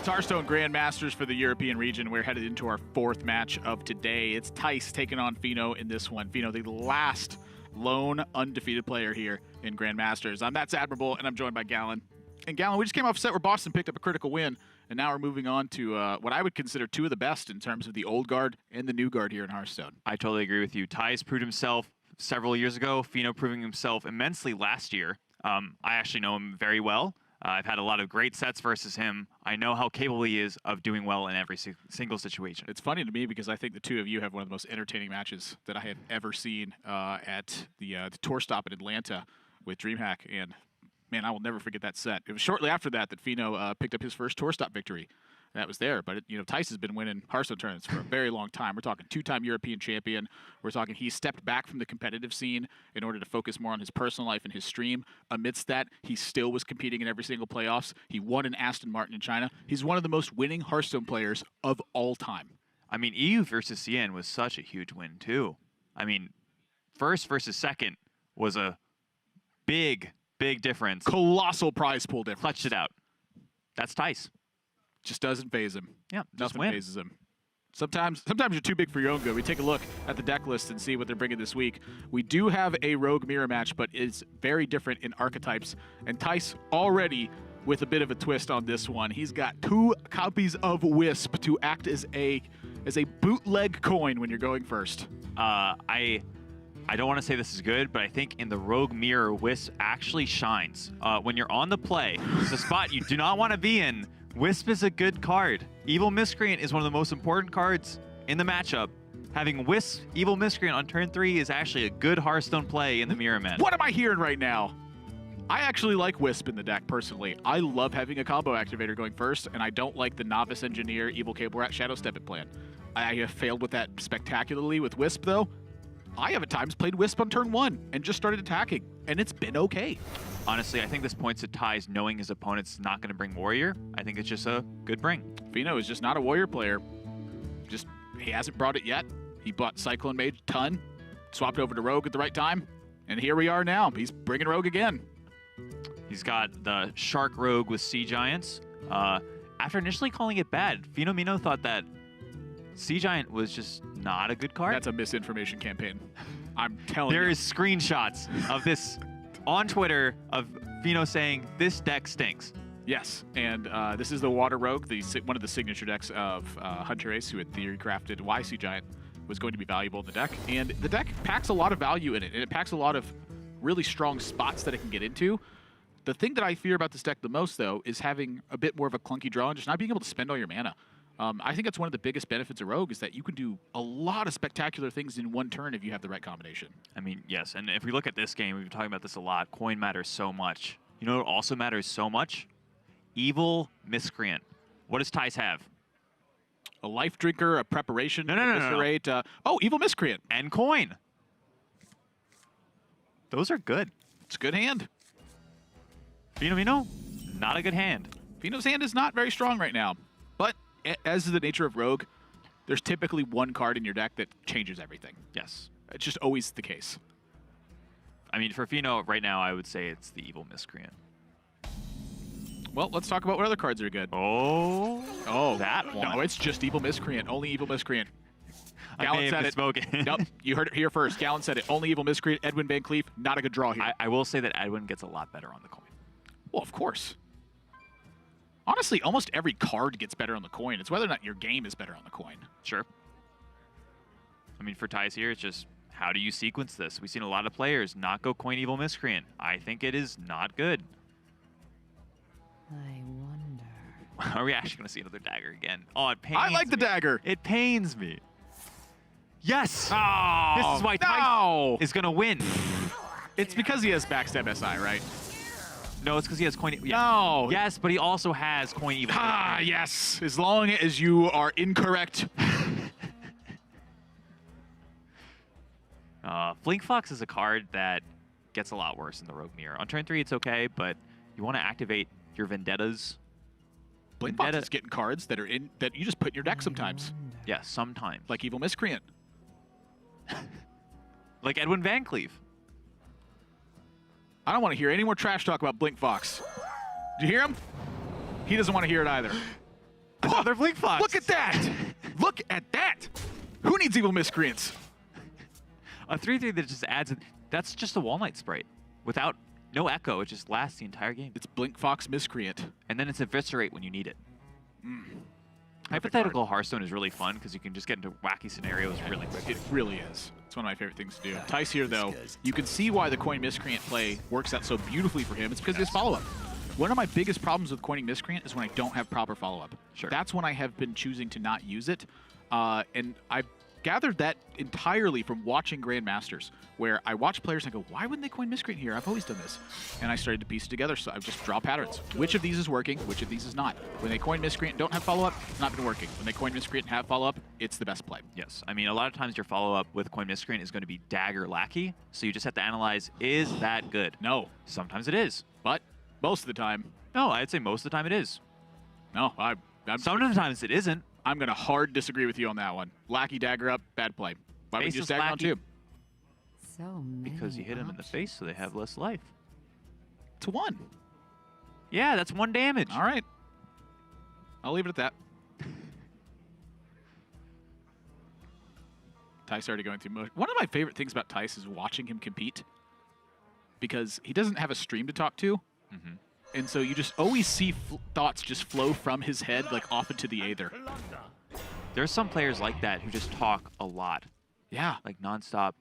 Hearthstone Grandmasters for the European region. We're headed into our fourth match of today. It's Thijs taking on Feno in this one. Feno, the last lone undefeated player here in Grandmasters. That's Admirable, and I'm joined by Gallon. And Gallon, we just came off a set where Boston picked up a critical win, and now we're moving on to what I would consider two of the best in terms of the old guard and the new guard here in Hearthstone. I totally agree with you. Thijs proved himself several years ago. Feno proving himself immensely last year. I actually know him very well. I've had a lot of great sets versus him. I know how capable he is of doing well in every single situation. It's funny to me because I think the two of you have one of the most entertaining matches that I have ever seen at the tour stop in Atlanta with DreamHack. And, man, I will never forget that set. It was shortly after that that Feno picked up his first tour stop victory. That was there. But, Thijs has been winning Hearthstone tournaments for a very long time. We're talking two-time European champion. We're talking he stepped back from the competitive scene in order to focus more on his personal life and his stream. Amidst that, he still was competing in every single playoffs. He won in Aston Martin in China. He's one of the most winning Hearthstone players of all time. I mean, EU versus CN was such a huge win, too. I mean, first versus second was a big, big difference. Colossal prize pool difference. Clutched it out. That's Thijs. Just doesn't faze him. Yeah, nothing phases him. Sometimes you're too big for your own good. We take a look at the deck list and see what they're bringing this week. We do have a rogue mirror match, but it's very different in archetypes. And Thijs already with a bit of a twist on this one. He's got 2 copies of Wisp to act as a bootleg coin when you're going first. I don't want to say this is good, but I think in the rogue mirror, Wisp actually shines. When you're on the play, the spot you do not want to be in, Wisp is a good card. Evil Miscreant is one of the most important cards in the matchup. Having Wisp, Evil Miscreant on turn 3 is actually a good Hearthstone play in the Mirror match. What am I hearing right now? I actually like Wisp in the deck, personally. I love having a combo activator going first, and I don't like the Novice Engineer, Evil Cable Rat, Shadow Step It plan. I have failed with that spectacularly with Wisp, though. I have at times played Wisp on turn 1 and just started attacking, and it's been okay. Honestly, I think this points to Thijs knowing his opponent's not going to bring Warrior. I think it's just a good bring. Feno is just not a Warrior player. He hasn't brought it yet. He bought Cyclone Mage a ton, swapped over to Rogue at the right time, and here we are now. He's bringing Rogue again. He's got the Shark Rogue with Sea Giants. After initially calling it bad, Fenomeno thought that Sea Giant was just not a good card. That's a misinformation campaign. I'm telling you. There is screenshots of this on Twitter of Feno saying, this deck stinks. Yes, and this is the Water Rogue, one of the signature decks of Hunter Ace, who had theory crafted why Sea Giant was going to be valuable in the deck. And the deck packs a lot of value in it, and it packs a lot of really strong spots that it can get into. The thing that I fear about this deck the most, though, is having a bit more of a clunky draw and just not being able to spend all your mana. I think that's one of the biggest benefits of Rogue is that you can do a lot of spectacular things in one turn if you have the right combination. I mean, yes, and if we look at this game, we've been talking about this a lot, coin matters so much. You know what also matters so much? Evil Miscreant. What does Thijs have? A Life Drinker, a Preparation, No. Oh, Evil Miscreant. And coin. Those are good. It's a good hand. Fenomeno, not a good hand. Feno's hand is not very strong right now, but as is the nature of Rogue, there's typically one card in your deck that changes everything. Yes. It's just always the case. I mean, for Feno right now, I would say it's the Evil Miscreant. Well, let's talk about what other cards are good. Oh, that one. No, it's just Evil Miscreant. Only Evil Miscreant. Gallon said it. Nope, you heard it here first. Gallon said it. Only Evil Miscreant. Edwin Van Cleef, not a good draw here. I will say that Edwin gets a lot better on the coin. Well, of course. Honestly, almost every card gets better on the coin. It's whether or not your game is better on the coin. Sure. I mean, for Thijs here, it's just how do you sequence this? We've seen a lot of players not go coin Evil Miscreant. I think it is not good. I wonder. Are we actually going to see another dagger again? Oh, it pains me. I like the dagger. It pains me. Yes! Oh, This is why Thijs is going to win. It's because he has backstab SI, right? No, it's because he has coin. Yeah. No. Yes, but he also has coin Evil. Ah, yes. As long as you are incorrect. Flink Fox is a card that gets a lot worse in the Rogue Mirror. On turn 3, it's okay, but you want to activate your Vendettas. Blink Fox is getting cards that are in that you just put in your deck sometimes. Yeah, sometimes. Like Evil Miscreant. Like Edwin Van Cleef. I don't want to hear any more trash talk about Blink Fox. Did you hear him? He doesn't want to hear it either. Another Blink Fox. Look at that! Look at that! Who needs evil miscreants? A 3/3 that just adds. That's just a Wall Knight Sprite. Without no echo, it just lasts the entire game. It's Blink Fox Miscreant. And then it's Eviscerate when you need it. Perfect Hypothetical card. Hearthstone is really fun because you can just get into wacky scenarios really quickly. It really is. It's one of my favorite things to do. Thijs here, though, you can see why the Coin Miscreant play works out so beautifully for him. It's because of his follow-up. One of my biggest problems with coining Miscreant is when I don't have proper follow-up. Sure. That's when I have been choosing to not use it. And I've gathered that entirely from watching Grandmasters, where I watch players and I go, why wouldn't they coin Miscreant here? I've always done this. And I started to piece it together, so I just draw patterns. Which of these is working? Which of these is not? When they coin Miscreant and don't have follow-up, it's not been working. When they coin Miscreant and have follow-up, it's the best play. Yes. I mean, a lot of times your follow-up with Coin Miscreant is going to be Dagger Lackey, so you just have to analyze, is that good? No. Sometimes it is. But most of the time, No, I'd say most of the time it is. no. Sometimes it isn't. I'm going to hard disagree with you on that one. Lackey Dagger up, bad play. Why would you just Faceless dagger on Lackey. 2? So many Because you hit them in the face, so they have less life. It's 1. Yeah, that's 1 damage. All right. I'll leave it at that. Thijs started going through motion. One of my favorite things about Thijs is watching him compete, because he doesn't have a stream to talk to. And so you just always see thoughts just flow from his head, like off into the aether. There's some players like that who just talk a lot, Yeah. like nonstop.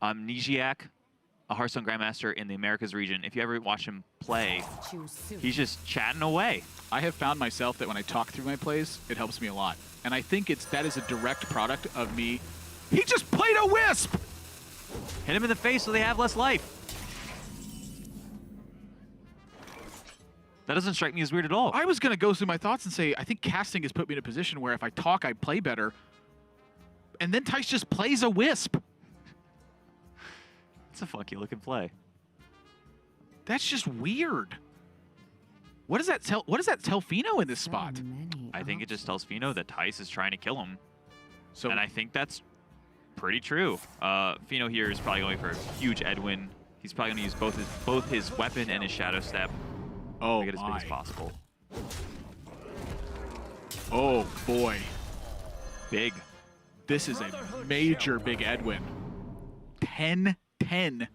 Nijiak, a Hearthstone Grandmaster in the Americas region, if you ever watch him play, Choose suit. he's just chatting away. I have found myself that when I talk through my plays, it helps me a lot. And I think that is a direct product of me. He just played a Wisp! Hit him in the face so they have less life. That doesn't strike me as weird at all. I was going to go through my thoughts and say, I think casting has put me in a position where if I talk, I play better. And then Thijs just plays a Wisp. It's a funky looking play. That's just weird. What does that tell? What does that tell Fino in this So spot? many I think it just tells Fino that Thijs is trying to kill him. So And I think that's pretty true. Fino here is probably going for a huge Edwin. He's probably going to use both his weapon and his Shadow Step oh to get as big my. as possible. Oh boy, Big. this is a major big Edwin. 10-10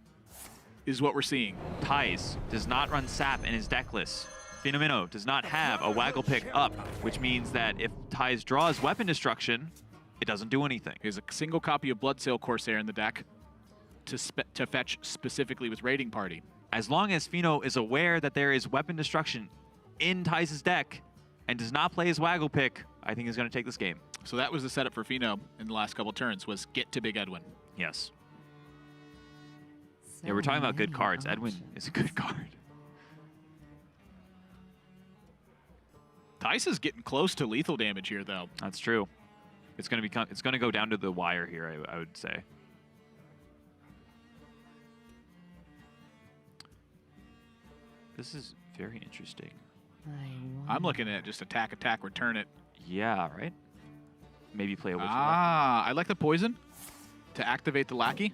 is what we're seeing. Thijs does not run Sap in his deck list. Fenomeno does not have a Waggle Pick up, which means that if Thijs draws Weapon Destruction, it doesn't do anything. He has a single copy of Bloodsail Corsair in the deck to fetch specifically with Raiding Party. As long as Fino is aware that there is Weapon Destruction in Thijs' deck and does not play his Waggle Pick, I think he's going to take this game. So that was the setup for Fino in the last couple turns, was get to Big Edwin. Yes. So Yeah, we're talking about good many cards. Edwin options. is a good card. Thijs is getting close to lethal damage here, though. That's true. It's going to go down to the wire here, I would say. This is very interesting. I'm looking at just attack, return it. Yeah, right? Maybe play a Witch. I like the poison to activate the Lackey.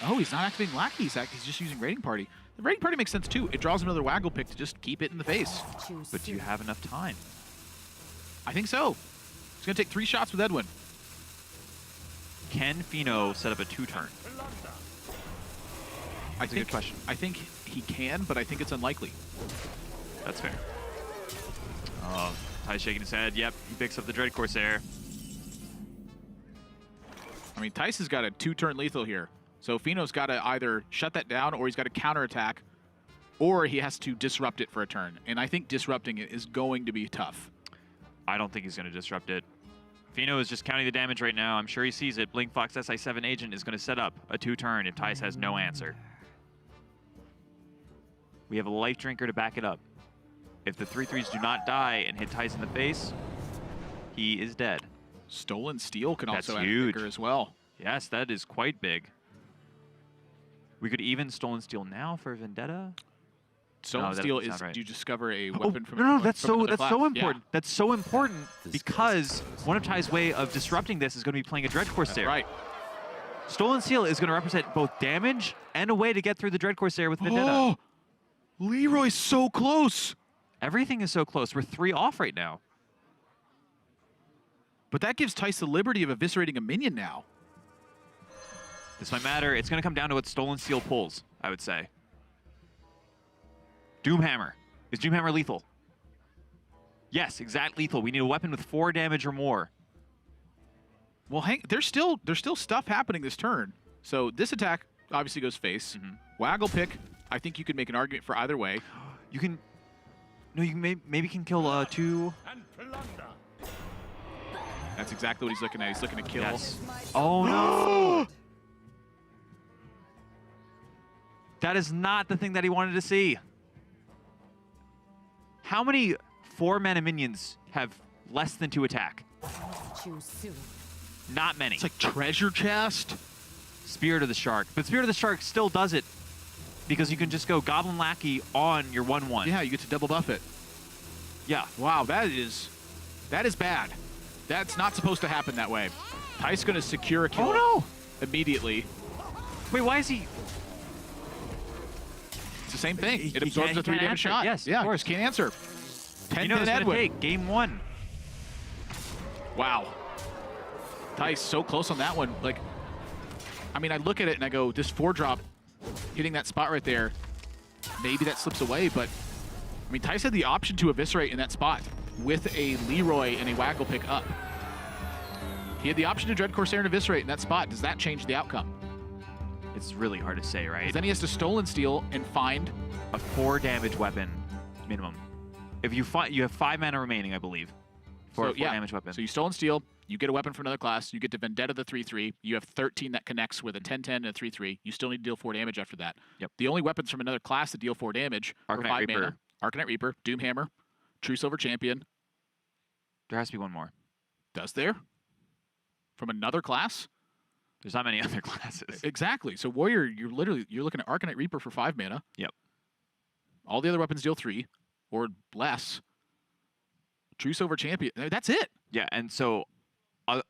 Oh, he's not activating Lackey. He's just using Raiding Party. The Raiding Party makes sense, too. It draws another Waggle Pick to just keep it in the face. Choose But do you suit. have enough time? I think so. He's going to take 3 shots with Edwin. Can Fino set up a 2-turn? That's a good question. I think he can, but I think it's unlikely. That's fair. Thijs shaking his head. Yep, he picks up the Dread Corsair. I mean, Thijs has got a 2-turn lethal here. So Fino's got to either shut that down or he's got to counterattack, or he has to disrupt it for a turn. And I think disrupting it is going to be tough. I don't think he's going to disrupt it. Fino is just counting the damage right now. I'm sure he sees it. Blink Fox SI7 Agent is going to set up a 2-turn if Thijs has no answer. We have a Life Drinker to back it up. If the 3/3s do not die and hit Thijs in the face, he is dead. Stolen Steel can That's also add a huge. kicker as well. Yes, that is quite big. We could even Stolen Steel now for Vendetta. Stolen that Steel doesn't is sound right. you discover a Oh, weapon from no, that's from another so class. important. That's so important because one of Ty's way of disrupting this is going to be playing a Dread Yeah, Corsair. right. Stolen Steel is going to represent both damage and a way to get through the Dread Corsair with Vendetta. Oh, Leroy's so close. Everything is so close. We're 3 off right now. But that gives Thijs the liberty of eviscerating a minion now. This might matter. It's going to come down to what Stolen Steel pulls, I would say. Doomhammer. Is Doomhammer lethal? Yes, exact lethal. We need a weapon with 4 damage or more. Well, there's still stuff happening this turn. So this attack obviously goes face. Waggle pick, I think you could make an argument for either way. You can... No, you maybe can kill 2... That's exactly what he's looking at. He's looking to kill. Yes. Oh, no! That is not the thing that he wanted to see. How many 4-mana minions have less than 2 attack? Choose soon. Not many. It's like treasure chest. Spirit of the Shark. But Spirit of the Shark still does it because you can just go Goblin Lackey on your 1/1. Yeah, you get to double buff it. Yeah. Wow, that is bad. That's not supposed to happen that way. Thijs going to secure a kill immediately. Wait, why is he... It's the same thing. He It absorbs a 3 can't damage answer. shot. Yes, yeah, of course. just can't answer. 10 You know pin it's going to Edwin. take game 1. Wow. Thijs so close on that one. Like, I mean, I look at it and I go, this 4-drop hitting that spot right there, maybe that slips away, but I mean, Thijs had the option to eviscerate in that spot with a Leroy and a Waggle pick up. He had the option to Dread Corsair and eviscerate in that spot. Does that change the outcome? It's really hard to say, right? Then he has to Stolen Steel and find A 4 damage weapon minimum. If you find, you have 5 mana remaining, I believe, for a 4 damage weapon. So you Stolen Steel, you get a weapon from another class, you get to Vendetta the 3/3, you have 13 that connects with a 10/10 and a 3/3. You still need to deal 4 damage after that. Yep. The only weapons from another class that deal 4 damage are Arcanite 5 Reaper. mana. Arcanite Reaper, Doomhammer, True Silver Champion. There has to be one more. Does there? From another class? There's not many other classes. Exactly. So Warrior, you're looking at Arcanite Reaper for 5 mana. Yep. All the other weapons deal 3 or less. True Silver Champion. That's it. Yeah, and so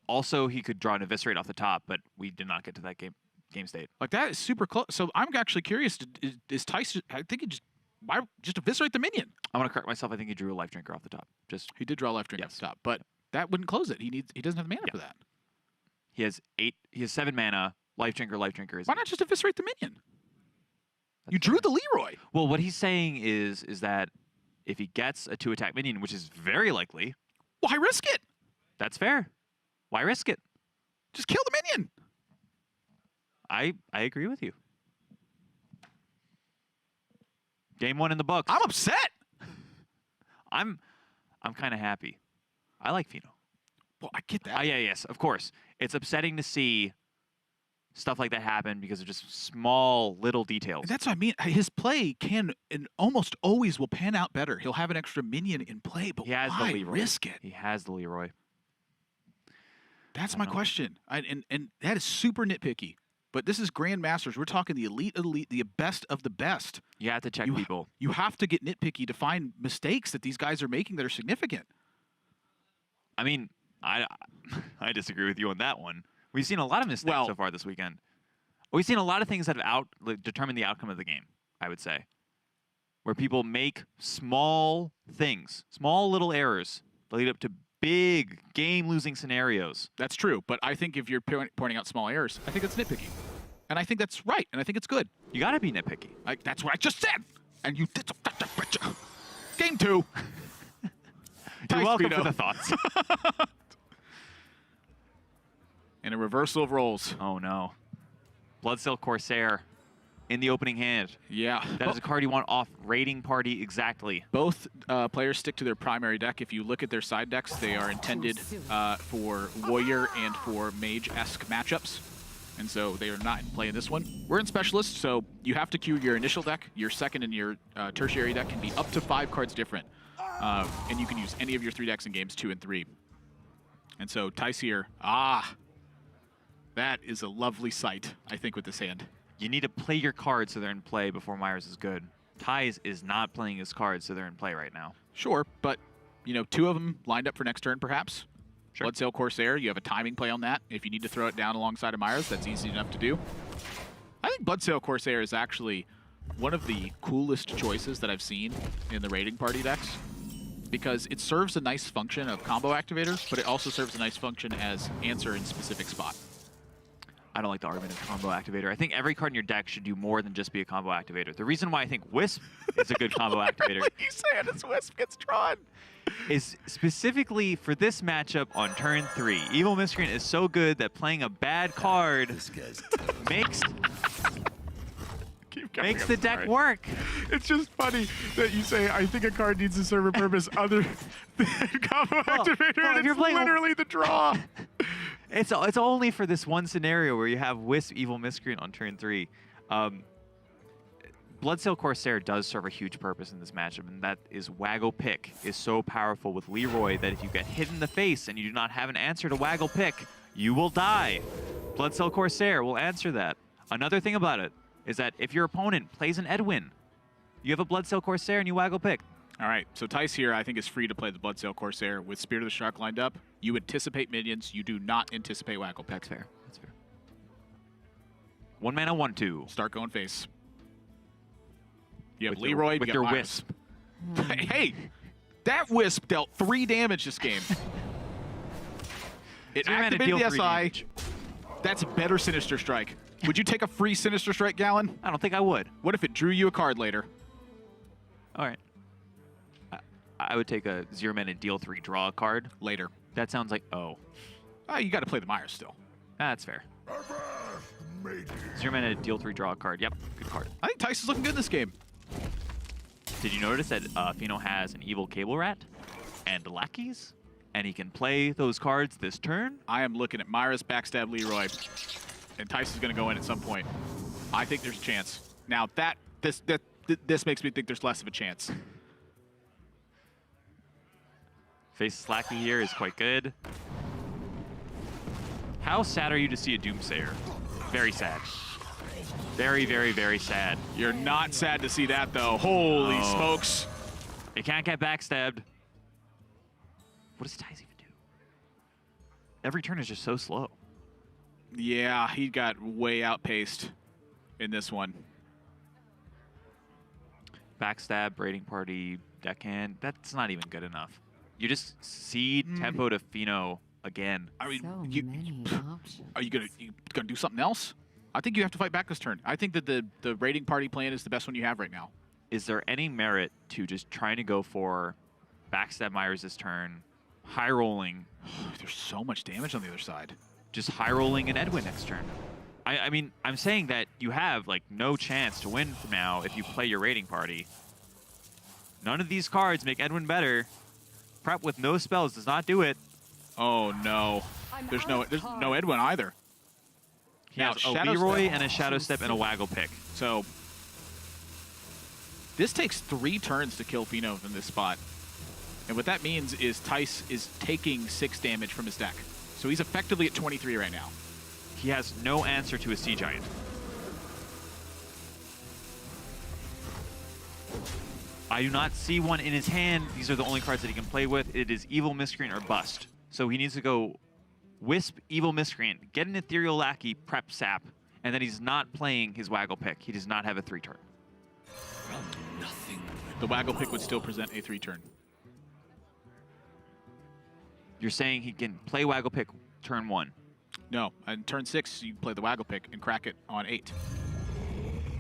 also he could draw an Eviscerate off the top, but we did not get to that game state. Like, that is super close. So I'm actually curious, is Thijs, I think he why just eviscerate the minion? I'm gonna correct myself. I think he drew a Life Drinker off the top. He did draw Life Drink off the top, but that wouldn't close it. He doesn't have the mana for that. He has 7 mana. Life Drinker is. Why not just eviscerate the minion? You drew the Leroy. Well, what he's saying is that if he gets a 2-attack minion, which is very likely, Why risk it? that's fair. Why risk it? Just kill the minion. I agree with you. Game 1 in the books. I'm upset. I'm kind of happy. I like Fino. Well, I get that. Yes, of course. It's upsetting to see stuff like that happen because of just small little details. And that's what I mean. His play can and almost always will pan out better. He'll have an extra minion in play, but He has the why Leroy. risk it? He has the Leroy. That's I my know. question. And that is super nitpicky. But this is Grandmasters. We're talking the elite of the elite, the best of the best. You have to check people. You have to get nitpicky to find mistakes that these guys are making that are significant. I mean, I disagree with you on that one. We've seen a lot of mistakes Well- so far this weekend. We've seen a lot of things that have determined the outcome of the game, I would say. Where people make small things, small little errors that lead up to big game-losing scenarios. That's true. But I think if you're pointing out small errors, I think it's nitpicky. And I think that's right. And I think it's good. You got to be nitpicky. That's what I just said. And you did. Game 2. You're Thijs welcome Fino. for the thoughts. And a reversal of roles. Oh, no. Bloodsail Corsair in the opening hand. Yeah. That is a card you want off Raiding Party exactly. Both players stick to their primary deck. If you look at their side decks, they are intended for Warrior and for Mage-esque matchups. And so they are not in play in this one. We're in Specialist, so you have to queue your initial deck. Your second and your tertiary deck can be up to 5 cards different. And you can use any of your 3 decks in games 2 and 3. And so Thijs here, that is a lovely sight, I think, with this hand. You need to play your cards so they're in play before Myers is good. Thijs is not playing his cards so they're in play right now. Sure, but, 2 of them lined up for next turn, perhaps. Sure. Bloodsail Corsair, you have a timing play on that. If you need to throw it down alongside of Myers, that's easy enough to do. I think Bloodsail Corsair is actually one of the coolest choices that I've seen in the Raiding Party decks. because it serves a nice function of combo activator, but it also serves a nice function as answer in specific spot. I don't like the argument of combo activator. I think every card in your deck should do more than just be a combo activator. The reason why I think Wisp is a good combo activator You saying this Wisp gets drawn? is specifically for this matchup on turn 3. Evil Miscreant is so good that playing a bad card makes the deck work. It's just funny that you say, I think a card needs to serve a purpose other than combo activator, well, and if you're it's playing literally the draw. It's only for this one scenario where you have Wisp Evil Miscreant on turn 3. Bloodsail Corsair does serve a huge purpose in this matchup, and that is Waggle Pick is so powerful with Leroy that if you get hit in the face and you do not have an answer to Waggle Pick, you will die. Bloodsail Corsair will answer that. Another thing about it is that if your opponent plays an Edwin, you have a Bloodsail Corsair and you Waggle Pick. All right, so Thijs here, I think, is free to play the Bloodsail Corsair with Spirit of the Shark lined up. You anticipate minions. You do not anticipate Waggle Pick. That's fair. That's fair. 1 mana, 1/2. Start going face. You have With Leroy. with you your got Wisp. Hey, that Wisp dealt 3 damage this game. It So you're gonna activated deal the 3 SI. damage. That's a better Sinister Strike. Would you take a free Sinister Strike, Gallon? I don't think I would. What if it drew you a card later? All right. I would take a 0 mana deal 3 draw card. Later. That sounds like, oh. You got to play the Myers still. That's fair. 0 mana deal 3 draw card. Yep, good card. I think Thijs is looking good this game. Did you notice that Fino has an evil Cable Rat and lackeys? And he can play those cards this turn? I am looking at Myers, backstab Leroy, and Thijs is going to go in at some point. I think there's a chance. Now this makes me think there's less of a chance. Faces Lackey here is quite good. How sad are you to see a Doomsayer? Very sad. Very, very, very sad. You're not sad to see that, though. Holy Oh. smokes. It can't get backstabbed. What does Thijs even do? Every turn is just so slow. Yeah, he got way outpaced in this one. Backstab, Braiding Party, Deckhand. That's not even good enough. You just seed tempo to Fino again. I mean, So many options. are you gonna do something else? I think you have to fight back this turn. I think that the raiding party plan is the best one you have right now. Is there any merit to just trying to go for backstab Myers this turn, high rolling, There's so much damage on the other side. just high rolling an Edwin next turn? I mean, I'm saying that you have like no chance to win from now if you play your raiding party. None of these cards make Edwin better. Prep with no spells does not do it. Oh no, there's no Edwin either. He Now, has a Shadow Leroy Step. and a Shadow Step and a Waggle Pick. So this takes 3 turns to kill Fino from this spot. And what that means is Thijs is taking 6 damage from his deck. So he's effectively at 23 right now. He has no answer to a Sea Giant. I do not see one in his hand. These are the only cards that he can play with. It is Evil Miscreant or Bust. So he needs to go Wisp, Evil Miscreant, get an Ethereal Lackey, prep Sap, and then he's not playing his Waggle Pick. He does not have a 3-turn. The Waggle Pick would still present a 3-turn. You're saying he can play Waggle Pick turn 1. No, on turn 6, you play the Waggle Pick and crack it on 8.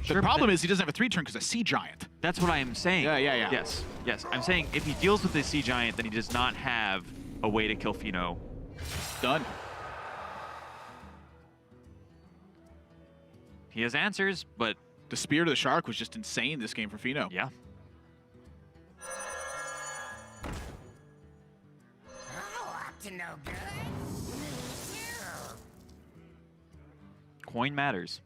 Sure, The but problem is he doesn't have a 3-turn because a Sea Giant. That's what I am saying. Yeah. Yes, yes. I'm saying if he deals with the Sea Giant, then he does not have a way to kill Fino. Done. He has answers, but The Spirit of the Shark was just insane this game for Fino. yeah. To no good. Coin matters.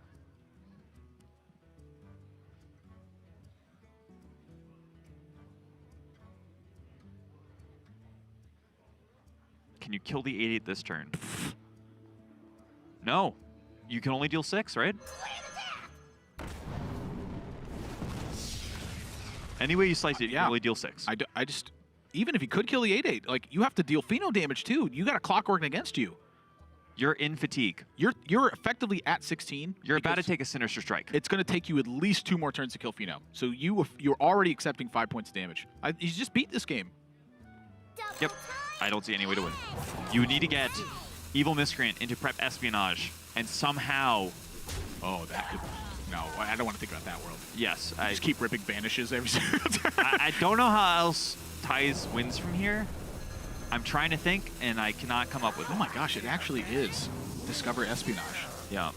Can you kill the 88 this turn? No. You can only deal 6, right? Any way you slice it, you Yeah. can only deal 6. I just, even if he could kill the 8/8, like, you have to deal Fino damage too. You got a clock working against you. You're in fatigue. You're effectively at 16. You're about to because take a Sinister Strike. It's going to take you at least 2 more turns to kill Fino. So you're already accepting 5 points of damage. You just beat this game. Yep. I don't see any way to win. You need to get Evil Miscreant into prep espionage, and somehow... Oh, that could... No, I don't want to think about that world. Yes. Just keep ripping banishes every single time. I don't know how else Thijs wins from here. I'm trying to think, and I cannot come up with it. Oh my gosh, it actually is Discover Espionage. Yeah.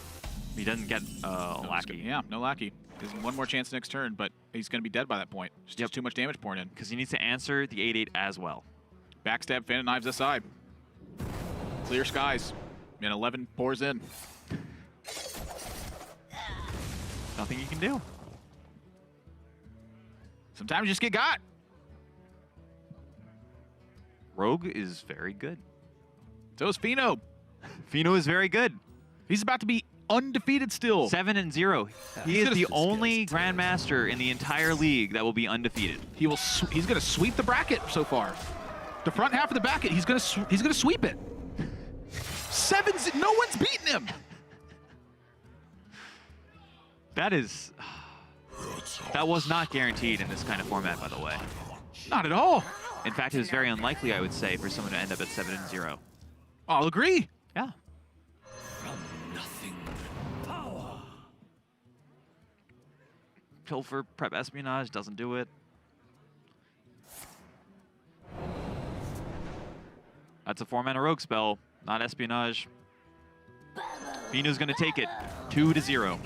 He doesn't get Lackey. Yeah, no Lackey. There's one more chance next turn, but he's going to be dead by that point. It's just too much damage pouring in. Because he needs to answer the 8/8 as well. Backstab, Phantom Knives aside. Clear skies. And 11 pours in. Nothing you can do. Sometimes you just get got. Rogue is very good. So is Fino. Fino is very good. He's about to be undefeated still. 7-0. He is the only Grandmaster in the entire league that will be undefeated. He will. He's going to sweep the bracket so far. The front half of the bracket. He's going to sweep it. 7. No one's beaten him. That is. That was not guaranteed in this kind of format, by the way. Not at all. In fact, it was very unlikely, I would say, for someone to end up at 7-0. I'll agree. Yeah. Pilfer, prep espionage, doesn't do it. That's a 4-mana rogue spell, not espionage. Fino's gonna take it, 2-0.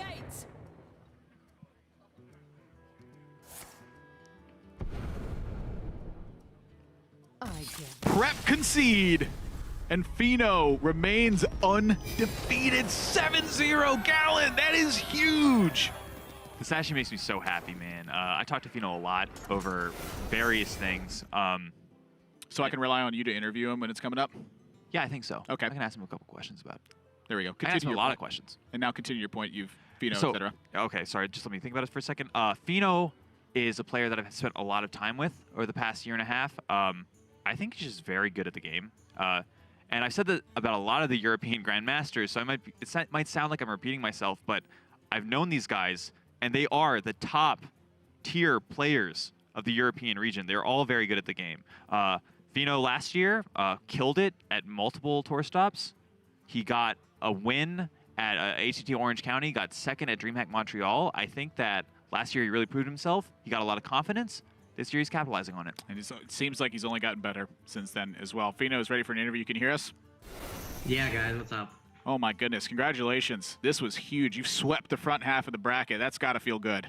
Prep concede. And Fino remains undefeated. 7-0 Gallon. That is huge. This actually makes me so happy, man. I talked to Fino a lot over various things. So I can rely on you to interview him when it's coming up? Yeah, I think so. Okay. I can ask him a couple questions about it. There we go. I asked him a lot of questions. And now continue your point. You've Fino, So, etc. okay, sorry. Just let me think about it for a second. Fino is a player that I've spent a lot of time with over the past year and a half. I think he's just very good at the game. And I've said that about a lot of the European Grandmasters, so it might sound like I'm repeating myself, but I've known these guys, and they are the top tier players of the European region. They're all very good at the game. Fino last year killed it at multiple tour stops. He got a win at ACT Orange County, got second at DreamHack Montreal. I think that last year he really proved himself. He got a lot of confidence. This year he's capitalizing on it. And it seems like he's only gotten better since then as well. Fino is ready for an interview. You can hear us? Yeah, guys, what's up? Oh my goodness, congratulations. This was huge. You've swept the front half of the bracket. That's got to feel good.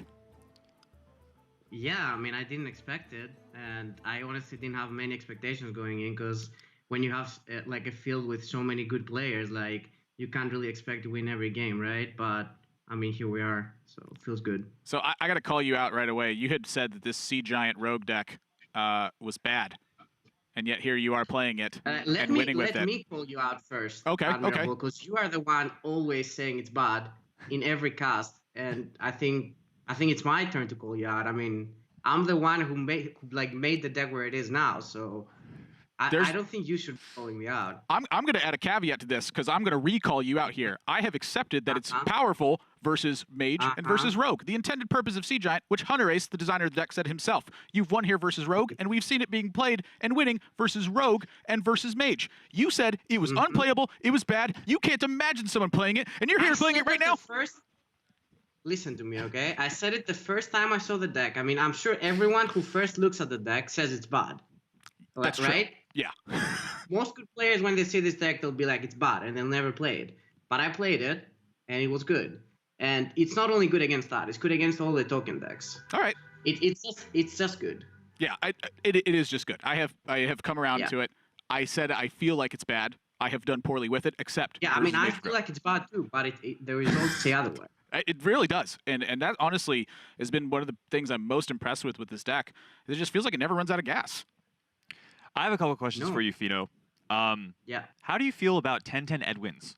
Yeah, I mean, I didn't expect it, and I honestly didn't have many expectations going in, because when you have like a field with so many good players, like, you can't really expect to win every game, right? But I mean, here we are, so it feels good. So I got to call you out right away. You had said that this Sea Giant Rogue deck was bad, and yet here you are playing it and winning with it. Let me call you out first. Okay, okay. Because you are the one always saying it's bad in every cast, and I think it's my turn to call you out. I mean, I'm the one who made the deck where it is now, so I don't think you should be calling me out. I'm going to add a caveat to this, because I'm going to recall you out here. I have accepted that it's powerful versus Mage and versus Rogue. The intended purpose of Sea Giant, which Hunter Ace, the designer of the deck, said himself. You've won here versus Rogue, and we've seen it being played and winning versus Rogue and versus Mage. You said it was unplayable, it was bad, you can't imagine someone playing it, and you're here playing it right now? Listen to me, okay? I said it the first time I saw the deck. I mean, I'm sure everyone who first looks at the deck says it's bad. That's right? True. Yeah. Most good players, when they see this deck, they'll be like, it's bad, and they'll never play it. But I played it, and it was good. And it's not only good against that, it's good against all the token decks. All right. It's just good. Yeah, it is just good. I have come around to it. I said I feel like it's bad. I have done poorly with it, except... Yeah, I mean, I feel like it's bad too, but the results say otherwise. It really does. And that, honestly, has been one of the things I'm most impressed with this deck. It just feels like it never runs out of gas. I have a couple questions for you, Fino. Yeah. How do you feel about 10-10 Edwins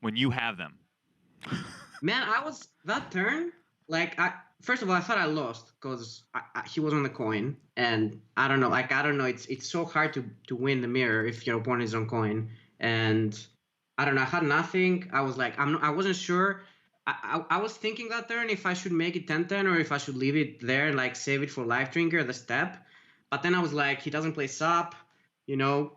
when you have them? Man, I was that turn. Like, first of all, I thought I lost because he was on the coin, and I don't know. Like, I don't know. It's so hard to win the mirror if your opponent is on coin, and I don't know. I had nothing. I was like, I wasn't sure. I was thinking that turn if I should make it 10-10 or if I should leave it there and like save it for Life Drinker, the step. But then I was like, he doesn't play SUP. you know,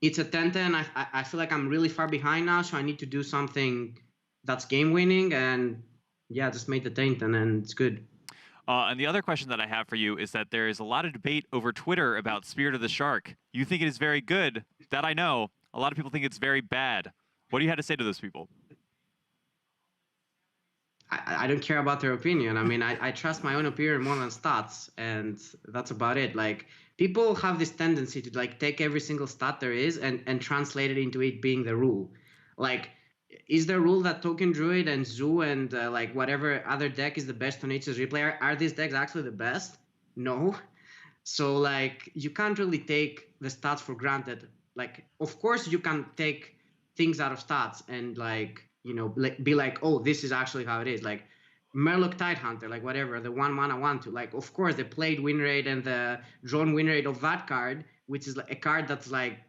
it's a 10-10. I feel like I'm really far behind now, so I need to do something that's game winning, and yeah, just made the 10-10, and it's good. And the other question that I have for you is that there is a lot of debate over Twitter about Spirit of the Shark. You think it is very good. That I know. A lot of people think it's very bad. What do you have to say to those people? I don't care about their opinion. I mean, I trust my own opinion more than stats, and that's about it. Like, people have this tendency to like take every single stat there is and translate it into it being the rule. Like, is the rule that Token Druid and Zoo and like whatever other deck is the best on HSG player? Are these decks actually the best? No. So like, you can't really take the stats for granted. Like, of course you can take things out of stats and like, you know, be like, oh, this is actually how it is. Like Murloc Tidehunter, like whatever, the 1 mana 1/2. Like, of course, the played win rate and the drawn win rate of that card, which is like a card that's like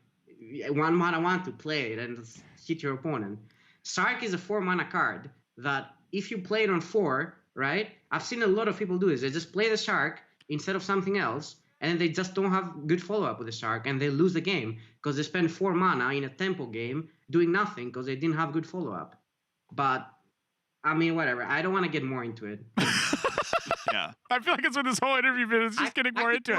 1 mana 1/2 play it and hit your opponent. Sark is a 4 mana card that if you play it on 4, right? I've seen a lot of people do this. They just play the Shark instead of something else, and they just don't have good follow-up with the Shark, and they lose the game because they spend 4 mana in a tempo game doing nothing because they didn't have good follow-up. But, I mean, whatever. I don't want to get more into it. Yeah. I feel like it's what this whole interview been. It's just getting more into it.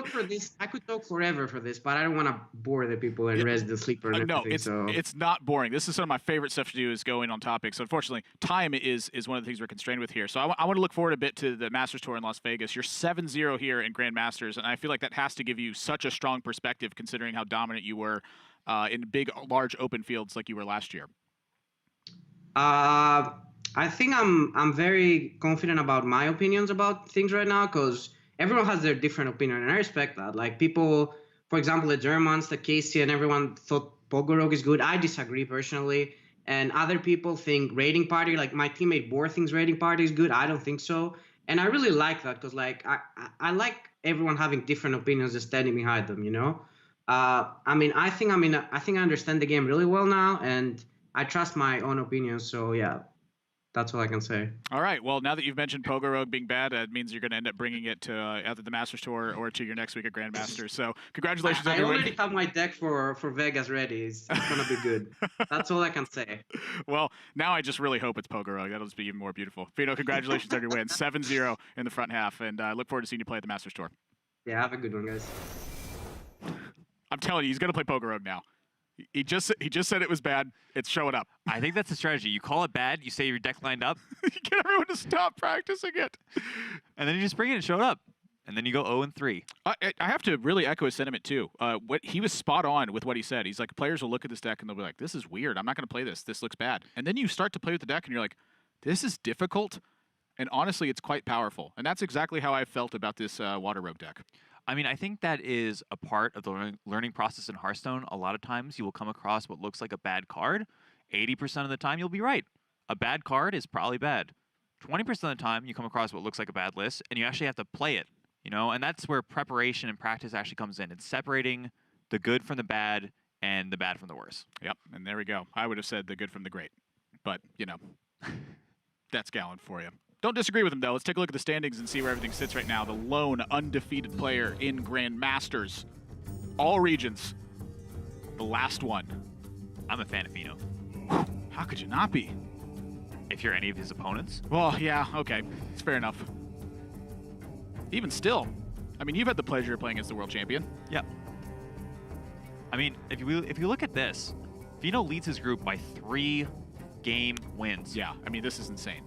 I could talk forever for this, but I don't want to bore the people and Resident Sleeper and everything. No, it's not boring. This is some of my favorite stuff to do is going on topics. Unfortunately, time is one of the things we're constrained with here. So I want to look forward a bit to the Masters Tour in Las Vegas. You're 7-0 here in Grandmasters, and I feel like that has to give you such a strong perspective considering how dominant you were in big, large open fields like you were last year. I think I'm very confident about my opinions about things right now because everyone has their different opinion, and I respect that. Like people, for example, the Germans, the Casey, and everyone thought Pogorog is good. I disagree personally, and other people think Raiding Party, like my teammate Boar thinks Raiding Party is good. I don't think so, and I really like that because like I like everyone having different opinions and standing behind them. You know, I mean, I think I understand the game really well now, and I trust my own opinions. So yeah. That's all I can say. All right. Well, now that you've mentioned Pogorog being bad, it means you're going to end up bringing it to either the Masters Tour or to your next week at Grandmasters. So congratulations. I already have my deck for Vegas ready. It's going to be good. That's all I can say. Well, now I just really hope it's Pogorog. That'll just be even more beautiful. Fino, congratulations on your win. 7-0 in the front half, and I look forward to seeing you play at the Masters Tour. Yeah, have a good one, guys. I'm telling you, he's going to play Pogorog now. He just said it was bad. It's showing up. I think that's the strategy. You call it bad, you say your deck lined up. You get everyone to stop practicing it. And then you just bring it and show it up. And then you go 0-3. I have to really echo his sentiment, too. What he was spot on with what he said. He's like, players will look at this deck and they'll be like, this is weird. I'm not going to play this. This looks bad. And then you start to play with the deck and you're like, this is difficult. And honestly, it's quite powerful. And that's exactly how I felt about this Water Rogue deck. I mean, I think that is a part of the learning process in Hearthstone. A lot of times you will come across what looks like a bad card. 80% of the time, you'll be right. A bad card is probably bad. 20% of the time, you come across what looks like a bad list, and you actually have to play it, you know? And that's where preparation and practice actually comes in. It's separating the good from the bad and the bad from the worse. Yep, and there we go. I would have said the good from the great. But, you know, that's Gallon for you. Don't disagree with him, though. Let's take a look at the standings and see where everything sits right now. The lone undefeated player in Grandmasters. All regions. The last one. I'm a fan of Fino. How could you not be? If you're any of his opponents. Well, yeah, okay. It's fair enough. Even still, I mean, you've had the pleasure of playing as the world champion. Yep. I mean, if you look at this, Fino leads his group by 3 game wins. Yeah, I mean, this is insane.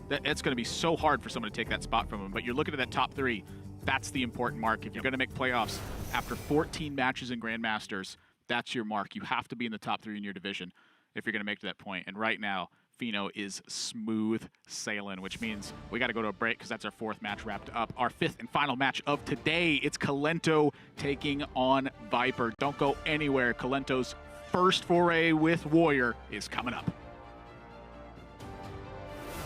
It's going to be so hard for someone to take that spot from him, but you're looking at that top 3. That's the important mark. If you're going to make playoffs after 14 matches in Grandmasters, that's your mark. You have to be in the top 3 in your division if you're going to make to that point. And right now, Fino is smooth sailing, which means we got to go to a break because that's our 4th match wrapped up. Our 5th and final match of today, it's Kalento taking on Viper. Don't go anywhere. Kalento's first foray with Warrior is coming up.